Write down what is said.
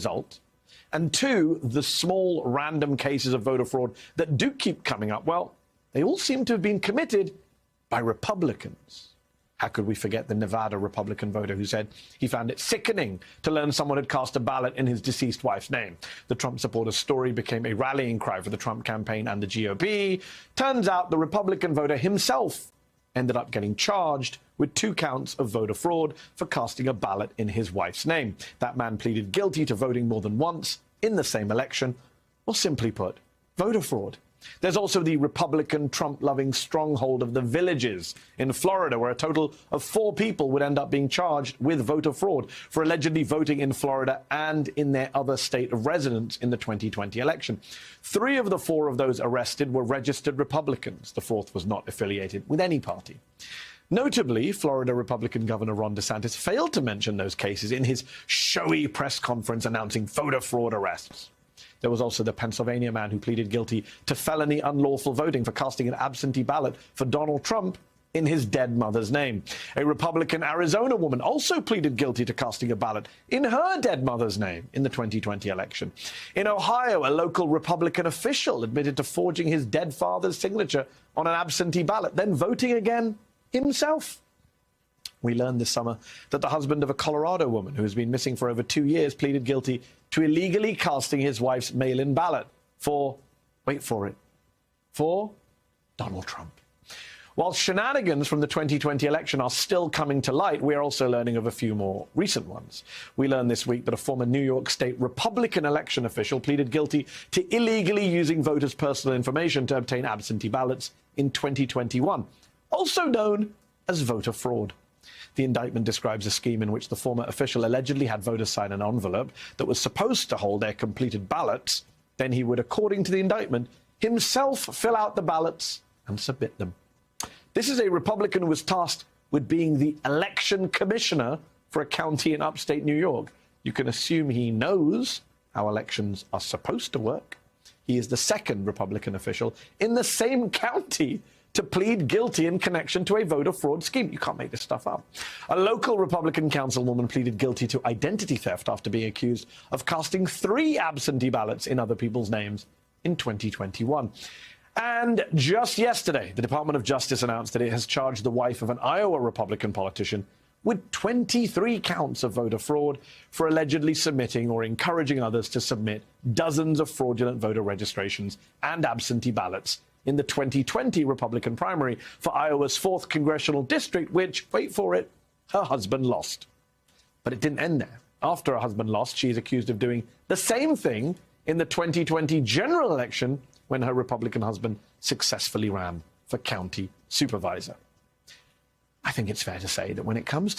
result, and two, the small random cases of voter fraud that do keep coming up, well, they all seem to have been committed by Republicans. How could we forget the Nevada Republican voter who said he found it sickening to learn someone had cast a ballot in his deceased wife's name? The Trump supporter's story became a rallying cry for the Trump campaign and the GOP. Turns out the Republican voter himself ended up getting charged with 2 counts of voter fraud for casting a ballot in his wife's name. That man pleaded guilty to voting more than once in the same election, or simply put, voter fraud. There's also the Republican Trump-loving stronghold of the Villages in Florida, where a total of 4 people would end up being charged with voter fraud for allegedly voting in Florida and in their other state of residence in the 2020 election. 3 of the 4 of those arrested were registered Republicans. The 4th was not affiliated with any party. Notably, Florida Republican Governor Ron DeSantis failed to mention those cases in his showy press conference announcing voter fraud arrests. There was also the Pennsylvania man who pleaded guilty to felony unlawful voting for casting an absentee ballot for Donald Trump in his dead mother's name. A Republican Arizona woman also pleaded guilty to casting a ballot in her dead mother's name in the 2020 election. In Ohio, a local Republican official admitted to forging his dead father's signature on an absentee ballot, then voting again himself. We learned this summer that the husband of a Colorado woman who has been missing for over 2 years pleaded guilty to illegally casting his wife's mail-in ballot for, wait for it, for Donald Trump. While shenanigans from the 2020 election are still coming to light, we are also learning of a few more recent ones. We learned this week that a former New York State Republican election official pleaded guilty to illegally using voters' personal information to obtain absentee ballots in 2021, also known as voter fraud. The indictment describes a scheme in which the former official allegedly had voters sign an envelope that was supposed to hold their completed ballots. Then he would, according to the indictment, himself fill out the ballots and submit them. This is a Republican who was tasked with being the election commissioner for a county in upstate New York. You can assume he knows how elections are supposed to work. He is the second Republican official in the same county to plead guilty in connection to a voter fraud scheme. You can't make this stuff up. A local Republican councilwoman pleaded guilty to identity theft after being accused of casting 3 absentee ballots in other people's names in 2021. And just yesterday, the Department of Justice announced that it has charged the wife of an Iowa Republican politician with 23 counts of voter fraud for allegedly submitting or encouraging others to submit dozens of fraudulent voter registrations and absentee ballots in the 2020 Republican primary for Iowa's 4th congressional district, which, wait for it, her husband lost. But it didn't end there. After her husband lost, she is accused of doing the same thing in the 2020 general election when her Republican husband successfully ran for county supervisor. I think it's fair to say that when it comes to